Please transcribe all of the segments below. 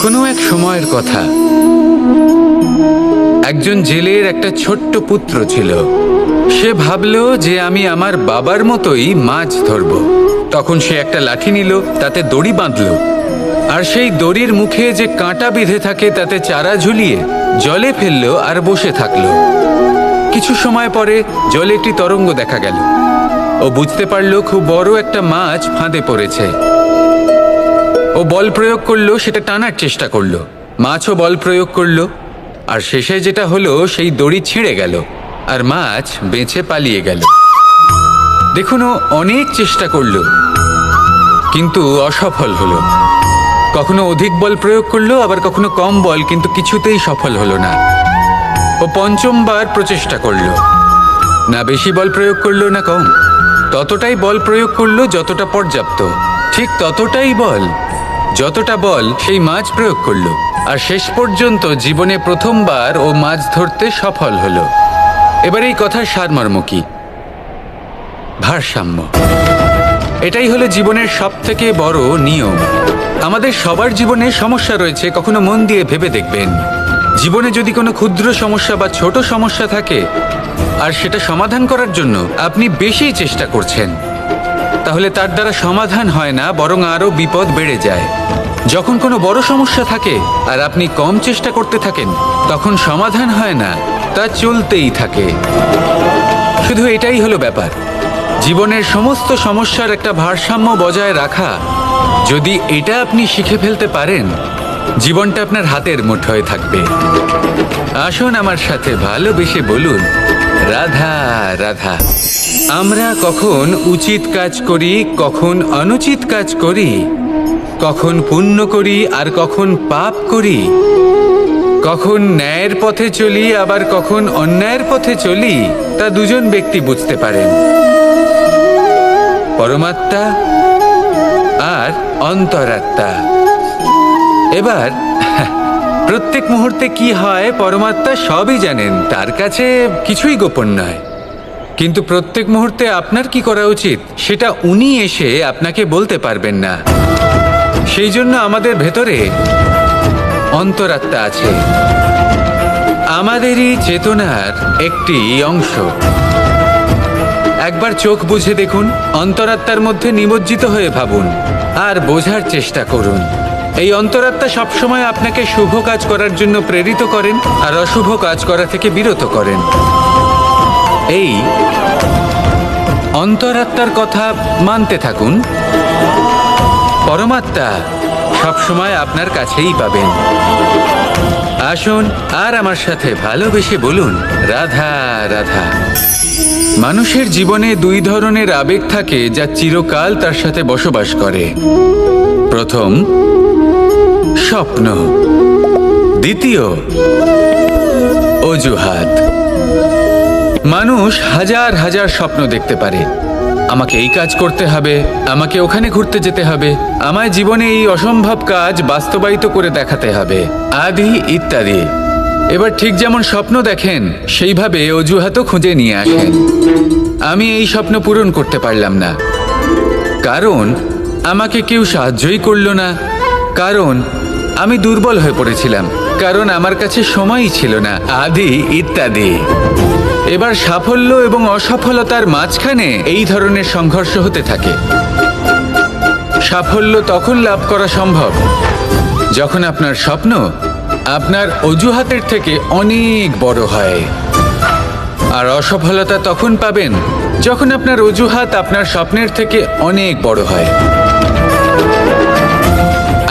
কোনো এক সময়ের কথা, একজন জেলের একটা ছোট্ট পুত্র ছিল। সে ভাবলো যে আমি আমার বাবার মতোই মাছ ধরব। তখন সে একটা লাঠি নিল, তাতে দড়ি বাঁধল, আর সেই দড়ির মুখে যে কাঁটা বিঁধে থাকে তাতে চারা ঝুলিয়ে জলে ফেললো আর বসে থাকলো। কিছু সময় পরে জলে একটি তরঙ্গ দেখা গেল। ও বুঝতে পারলো খুব বড় একটা মাছ ফাঁদে পড়েছে। ও বল প্রয়োগ করলো, সেটা টানার চেষ্টা করলো। মাছও বল প্রয়োগ করলো, আর শেষে যেটা হলো সেই দড়ি ছিঁড়ে গেল আর মাছ বেঁচে পালিয়ে গেল। দেখুন, ও অনেক চেষ্টা করলো কিন্তু অসফল হলো। কখনো অধিক বল প্রয়োগ করলো, আবার কখনো কম বল, কিন্তু কিছুতেই সফল হলো না। ও পঞ্চমবার প্রচেষ্টা করলো, না বেশি বল প্রয়োগ করলো না কম, ততটাই বল প্রয়োগ করলো যতটা পর্যাপ্ত, ঠিক ততটাই বল, যতটা বল সেই মাছ প্রয়োগ করলো। আর শেষ পর্যন্ত জীবনে প্রথমবার ও মাছ ধরতে সফল হলো। এবার এই কথার সারমর্ম কি? ভারসাম্য। এটাই হলো জীবনের সবথেকে বড় নিয়ম। আমাদের সবার জীবনে সমস্যা রয়েছে, কখনো মন দিয়ে ভেবে দেখবেন। জীবনে যদি কোনো ক্ষুদ্র সমস্যা বা ছোট সমস্যা থাকে আর সেটা সমাধান করার জন্য আপনি বেশি চেষ্টা করছেন, তাহলে তার দ্বারা সমাধান হয় না, বরং আরও বিপদ বেড়ে যায়। যখন কোনো বড় সমস্যা থাকে আর আপনি কম চেষ্টা করতে থাকেন, তখন সমাধান হয় না, তা চলতেই থাকে। শুধু এটাই হলো ব্যাপার। জীবনের সমস্ত সমস্যার একটা ভারসাম্য বজায় রাখা, যদি এটা আপনি শিখে ফেলতে পারেন, জীবনটা আপনার হাতের মুঠোয় থাকবে। আসুন আমার সাথে ভালোবেসে বলুন, রাধা রাধা। আমরা কখন উচিত কাজ করি, কখন অনুচিত কাজ করি, কখন পুণ্য করি আর কখন পাপ করি, কখন ন্যায়ের পথে চলি আবার কখন অন্যায়ের পথে চলি, তা দুজন ব্যক্তি বুঝতে পারেন, পরমাত্মা আর অন্তরাত্মা। এবার প্রত্যেক মুহূর্তে কি হয় পরমাত্মা সবই জানেন, তার কাছে কিছুই গোপন নয়। কিন্তু প্রত্যেক মুহূর্তে আপনার কি করা উচিত সেটা উনি এসে আপনাকে বলতে পারবেন না। সেই জন্য আমাদের ভেতরে অন্তরাত্মা আছে, আমাদেরই চেতনার একটি অংশ। একবার চোখ বুঝে দেখুন, অন্তরাত্মার মধ্যে নিমজ্জিত হয়ে ভাবুন আর বোঝার চেষ্টা করুন। এই অন্তরাত্মা সবসময় আপনাকে শুভ কাজ করার জন্য প্রেরিত করেন আর অশুভ কাজ করা থেকে বিরত করেন। এই অন্তরাত্মার কথা মানতে থাকুন, পরমাত্মা সবসময় আপনার কাছেই পাবেন। আসুন আর আমার সাথে ভালোবেসে বলুন, রাধা রাধা। মানুষের জীবনে দুই ধরনের আবেগ থাকে যা চিরকাল তার সাথে বসবাস করে। প্রথম, স্বপ্ন। দ্বিতীয়, অজুহাত। মানুষ হাজার হাজার স্বপ্ন দেখতে পারে। আমাকে এই কাজ করতে হবে, আমাকে ওখানে ঘুরতে যেতে হবে, আমায় জীবনে এই অসম্ভব কাজ বাস্তবায়িত করে দেখাতে হবে, আদি ইত্যাদি। এবার ঠিক যেমন স্বপ্ন দেখেন, সেইভাবে অজুহাতও খুঁজে নিয়ে আসেন। আমি এই স্বপ্ন পূরণ করতে পারলাম না, কারণ আমাকে কেউ সাহায্যই করল না, কারণ আমি দুর্বল হয়ে পড়েছিলাম, কারণ আমার কাছে সময়ই ছিল না, আদি ইত্যাদি। এবার সাফল্য এবং অসফলতার মাঝখানে এই ধরনের সংঘর্ষ হতে থাকে। সাফল্য তখন লাভ করা সম্ভব যখন আপনার স্বপ্ন আপনার অজুহাতের থেকে অনেক বড় হয়, আর অসফলতা তখন পাবেন যখন আপনার অজুহাত আপনার স্বপ্নের থেকে অনেক বড় হয়।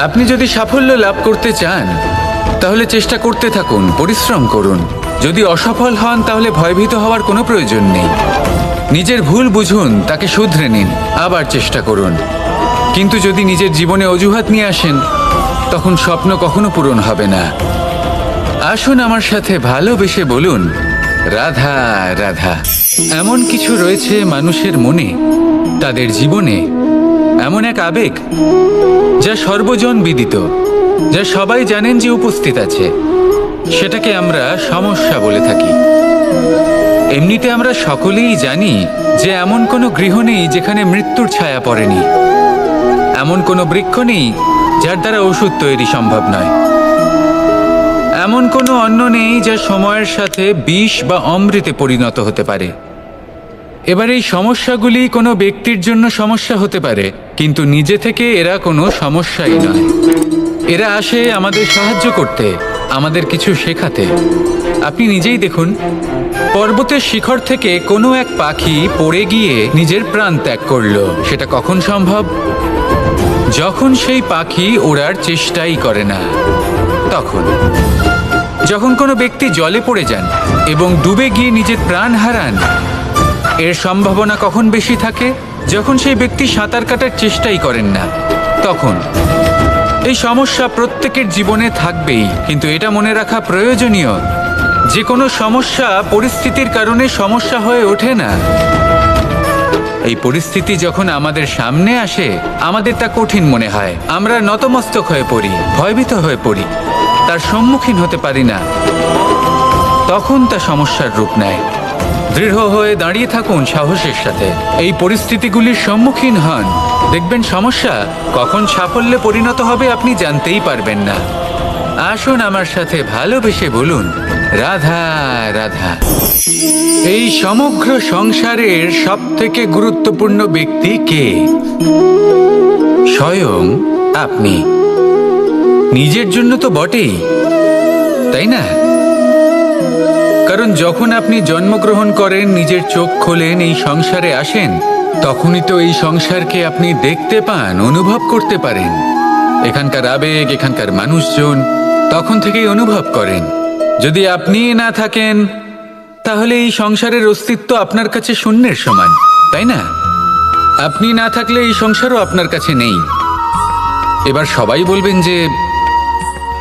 আপনি যদি সাফল্য লাভ করতে চান, তাহলে চেষ্টা করতে থাকুন, পরিশ্রম করুন। যদি অসফল হন, তাহলে ভয়ভীত হওয়ার কোনো প্রয়োজন নেই। নিজের ভুল বুঝুন, তাকে শুধরে নিন, আবার চেষ্টা করুন। কিন্তু যদি নিজের জীবনে অজুহাত নিয়ে আসেন, তখন স্বপ্ন কখনো পূরণ হবে না। আসুন আমার সাথে ভালোবেসে বলুন, রাধা রাধা। এমন কিছু রয়েছে মানুষের মনে, তাদের জীবনে এমন এক আবেগ যা সর্বজন বিদিত, যা সবাই জানেন যে উপস্থিত আছে। সেটাকে আমরা সমস্যা বলে থাকি। এমনিতে আমরা সকলেই জানি যে এমন কোনো গৃহ নেই যেখানে মৃত্যুর ছায়া পড়েনি, এমন কোনো বৃক্ষ নেই যার দ্বারা ওষুধ তৈরি সম্ভব নয়। এমন কোনো অন্ন নেই যা সময়ের সাথে বিষ বা অমৃতে পরিণত হতে পারে। এবার এই সমস্যাগুলি কোনো ব্যক্তির জন্য সমস্যা হতে পারে, কিন্তু নিজে থেকে এরা কোনো সমস্যাই নয়। এরা আসে আমাদের সাহায্য করতে, আমাদের কিছু শেখাতে। আপনি নিজেই দেখুন, পর্বতের শিখর থেকে কোনো এক পাখি পড়ে গিয়ে নিজের প্রাণ ত্যাগ করলো। সেটা কখন সম্ভব? যখন সেই পাখি ওড়ার চেষ্টাই করে না। তখন যখন কোনো ব্যক্তি জলে পড়ে যান এবং ডুবে গিয়ে নিজের প্রাণ হারান, এর সম্ভাবনা কখন বেশি থাকে? যখন সেই ব্যক্তি সাঁতার কাটার চেষ্টাই করেন না। তখন এই সমস্যা প্রত্যেকের জীবনে থাকবেই, কিন্তু এটা মনে রাখা প্রয়োজনীয় যে কোনো সমস্যা পরিস্থিতির কারণে সমস্যা হয়ে ওঠে না। এই পরিস্থিতি যখন আমাদের সামনে আসে, আমাদের তা কঠিন মনে হয়। আমরা নতমস্তক হয়ে পড়ি, ভয়ভীত হয়ে পড়ি, তার সম্মুখীন হতে পারি না। তখন তা সমস্যার রূপ নেয়। দৃঢ় হয়ে দাঁড়িয়ে থাকুন সাহসের সাথে, এই পরিস্থিতিগুলির সম্মুখীন হন। দেখবেন সমস্যা কখন সাফল্যে পরিণত হবে আপনি জানতেই পারবেন না। আসুন আমার সাথে ভালোবেসে বলুন, রাধা রাধা। এই সমগ্র সংসারের সবথেকে গুরুত্বপূর্ণ ব্যক্তি কে? স্বয়ং আপনি। নিজের জন্য তো বটেই, তাই না? কারণ যখন আপনি জন্মগ্রহণ করেন, নিজের চোখ খোলেন, এই সংসারে আসেন, তখনই তো এই সংসারকে আপনি দেখতে পান, অনুভব করতে পারেন। এখানকার আবেগ, এখানকার মানুষজন তখন থেকেই অনুভব করেন। যদি আপনি না থাকেন, তাহলে এই সংসারের অস্তিত্ব আপনার কাছে শূন্যের সমান, তাই না? আপনি না থাকলে এই সংসারও আপনার কাছে নেই। এবার সবাই বলবেন যে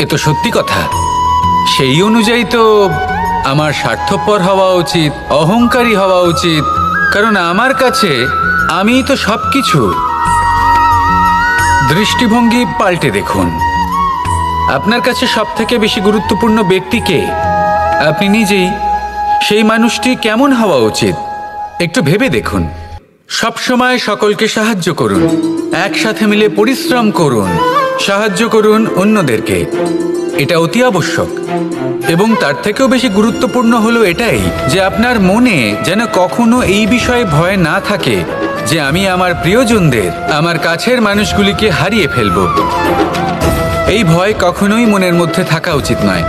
এ তো সত্যি কথা। সেই অনুযায়ী তো আমার স্বার্থপর হওয়া উচিত, অহংকারী হওয়া উচিত, কারণ আমার কাছে আমিই তো সবকিছু। দৃষ্টিভঙ্গি পাল্টে দেখুন, আপনার কাছে সবথেকে বেশি গুরুত্বপূর্ণ ব্যক্তি কে? আপনি নিজেই। সেই মানুষটি কেমন হওয়া উচিত একটু ভেবে দেখুন। সবসময় সকলকে সাহায্য করুন, একসাথে মিলে পরিশ্রম করুন, সাহায্য করুন অন্যদেরকে। এটা অতি আবশ্যক। এবং তার থেকেও বেশি গুরুত্বপূর্ণ হলো এটাই যে আপনার মনে যেন কখনো এই বিষয়ে ভয় না থাকে যে আমি আমার প্রিয়জনদের, আমার কাছের মানুষগুলিকে হারিয়ে ফেলব। এই ভয় কখনোই মনের মধ্যে থাকা উচিত নয়।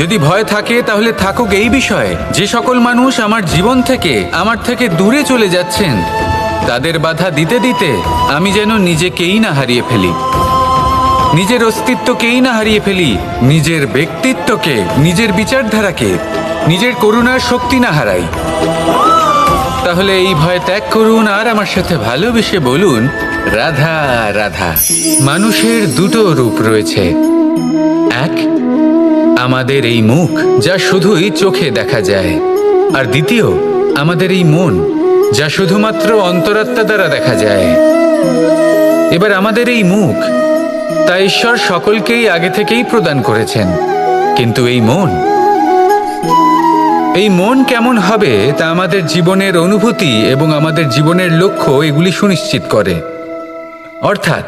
যদি ভয় থাকে তাহলে থাকুক এই বিষয়ে যে সকল মানুষ আমার জীবন থেকে, আমার থেকে দূরে চলে যাচ্ছেন, তাদের বাধা দিতে দিতে আমি যেন নিজেকেই না হারিয়ে ফেলি, নিজের অস্তিত্বকেই না হারিয়ে ফেলি, নিজের ব্যক্তিত্বকে, নিজের বিচারধারাকে, নিজের করুণার শক্তি না হারাই। তাহলে এই ভয় ত্যাগ করুন আর আমার সাথে ভালোবেসে বলুন, রাধা রাধা। মানুষের দুটো রূপ রয়েছে। এক, আমাদের এই মুখ যা শুধুই চোখে দেখা যায়, আর দ্বিতীয় আমাদের এই মন যা শুধুমাত্র অন্তরাত্মা দ্বারা দেখা যায়। এবার আমাদের এই মুখ তা ঈশ্বর সকলকেই আগে থেকেই প্রদান করেছেন, কিন্তু এই মন কেমন হবে তা আমাদের জীবনের অনুভূতি এবং আমাদের জীবনের লক্ষ্য এগুলি সুনিশ্চিত করে। অর্থাৎ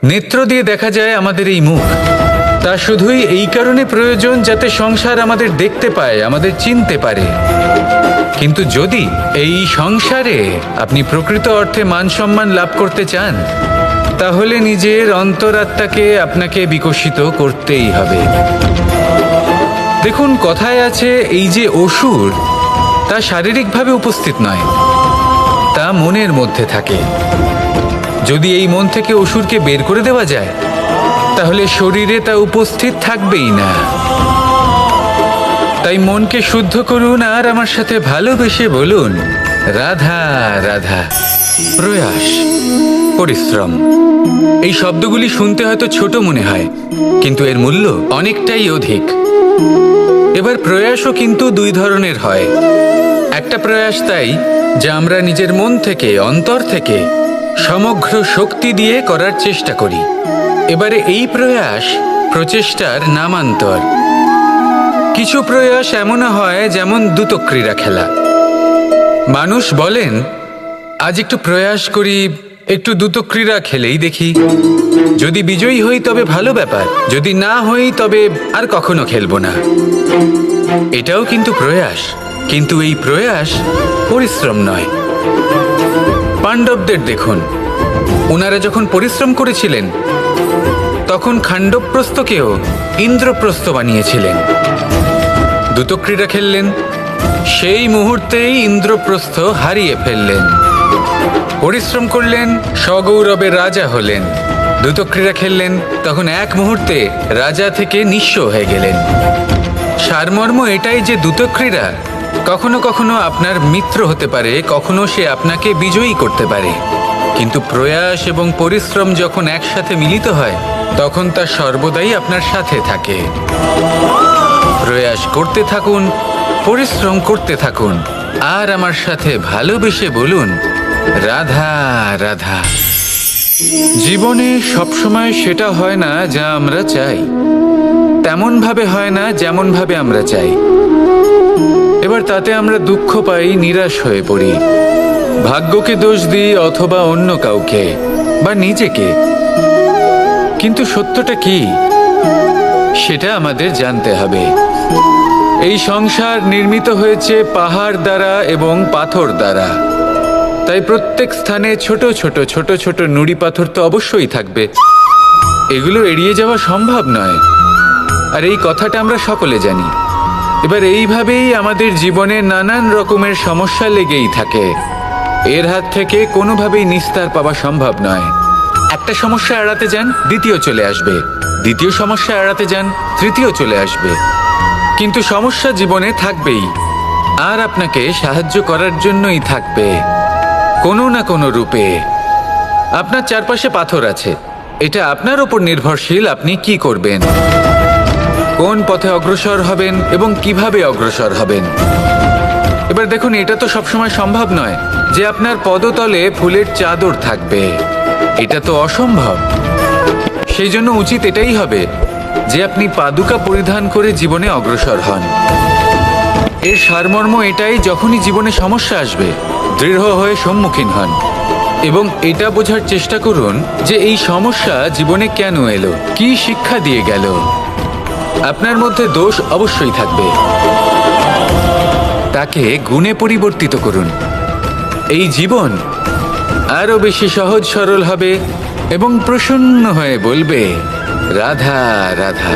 নেত্র দিয়ে দেখা যায় আমাদের এই মুখ, তা শুধুই এই কারণে প্রয়োজন যাতে সংসার আমাদের দেখতে পায়, আমাদের চিনতে পারে। কিন্তু যদি এই সংসারে আপনি প্রকৃত অর্থে মান সম্মান লাভ করতে চান, তাহলে নিজের অন্তরাত্মাকে আপনাকে বিকশিত করতেই হবে। দেখুন, কথায় আছে এই যে অসুর, তা শারীরিকভাবে উপস্থিত নয়, তা মনের মধ্যে থাকে। যদি এই মন থেকে অসুরকে বের করে দেওয়া যায়, তাহলে শরীরে তা উপস্থিত থাকবেই না। তাই মনকে শুদ্ধ করুন আর আমার সাথে ভালোবেসে বলুন, রাধা রাধা। প্রয়াস, পরিশ্রম, এই শব্দগুলি শুনতে হয়তো ছোট মনে হয়, কিন্তু এর মূল্য অনেকটাই অধিক। এবার প্রয়াসও কিন্তু দুই ধরনের হয়। একটা প্রয়াস তাই যা আমরা নিজের মন থেকে, অন্তর থেকে সমগ্র শক্তি দিয়ে করার চেষ্টা করি। এবারে এই প্রয়াস প্রচেষ্টার নামান্তর। কিছু প্রয়াস এমনও হয় যেমন দ্রুতক্রীড়া খেলা। মানুষ বলেন, আজ একটু প্রয়াস করি, একটু দ্রুতক্রীড়া খেলেই দেখি। যদি বিজয়ী হই তবে ভালো ব্যাপার, যদি না হই তবে আর কখনো খেলবো না। এটাও কিন্তু প্রয়াস, কিন্তু এই প্রয়াস পরিশ্রম নয়। পাণ্ডবদের দেখুন, ওনারা যখন পরিশ্রম করেছিলেন তখন খাণ্ডবপ্রস্থকেও ইন্দ্রপ্রস্থ বানিয়েছিলেন। দ্যুতক্রীড়া খেললেন, সেই মুহূর্তেই ইন্দ্রপ্রস্থ হারিয়ে ফেললেন। পরিশ্রম করলেন, সগৌরবে রাজা হলেন। দ্যুতক্রীড়া খেললেন, তখন এক মুহূর্তে রাজা থেকে নিঃস্ব হয়ে গেলেন। সারমর্ম এটাই যে দ্যুতক্রীড়া কখনো কখনো আপনার মিত্র হতে পারে, কখনো সে আপনাকে বিজয়ী করতে পারে, কিন্তু প্রয়াস এবং পরিশ্রম যখন একসাথে মিলিত হয় তখন তা সর্বদাই আপনার সাথে থাকে। প্রয়াস করতে থাকুন, পরিশ্রম করতে থাকুন, আর আমার সাথে ভালোবেসে বলুন, রাধা রাধা। জীবনে সবসময় সেটা হয় না যা আমরা চাই, তেমন ভাবে হয় না যেমন ভাবে আমরা চাই। এবার তাতে আমরা দুঃখ পাই, নিরাশ হয়ে পড়ি, ভাগ্যকে দোষ দিই অথবা অন্য কাউকে বা নিজেকে। কিন্তু সত্যটা কি সেটা আমাদের জানতে হবে। এই সংসার নির্মিত হয়েছে পাহাড় দ্বারা এবং পাথর দ্বারা, তাই প্রত্যেক স্থানে ছোট ছোট ছোট ছোট নুড়ি পাথর তো অবশ্যই থাকবে। এগুলো এড়িয়ে যাওয়া সম্ভব নয়, আর এই কথাটা আমরা সকলে জানি। এবার এইভাবেই আমাদের জীবনে নানান রকমের সমস্যা লেগেই থাকে। এর হাত থেকে কোনোভাবেই নিস্তার পাওয়া সম্ভব নয়। একটা সমস্যা এড়াতে যান, দ্বিতীয় চলে আসবে, দ্বিতীয় সমস্যা এড়াতে যান, তৃতীয় চলে আসবে। কিন্তু সমস্যা জীবনে থাকবেই, আর আপনাকে সাহায্য করার জন্যই থাকবে কোনো না কোনো রূপে। আপনার চারপাশে পাথর আছে, এটা আপনার উপর নির্ভরশীল আপনি কি করবেন, কোন পথে অগ্রসর হবেন এবং কিভাবে অগ্রসর হবেন। এবার দেখুন, এটা তো সবসময় সম্ভব নয় যে আপনার পদতলে ফুলের চাদর থাকবে, এটা তো অসম্ভব। সেই জন্য উচিত এটাই হবে যে আপনি পাদুকা পরিধান করে জীবনে অগ্রসর হন। এর সারমর্ম এটাই, যখনই জীবনে সমস্যা আসবে দৃঢ় হয়ে সম্মুখীন হন এবং এটা বোঝার চেষ্টা করুন যে এই সমস্যা জীবনে কেন এলো, কি শিক্ষা দিয়ে গেল। আপনার মধ্যে দোষ অবশ্যই থাকবে, তাকে গুণে পরিবর্তিত করুন। এই জীবন আরো বেশি সহজ সরল হবে এবং প্রসন্ন হয়ে বলবে, রাধা রাধা।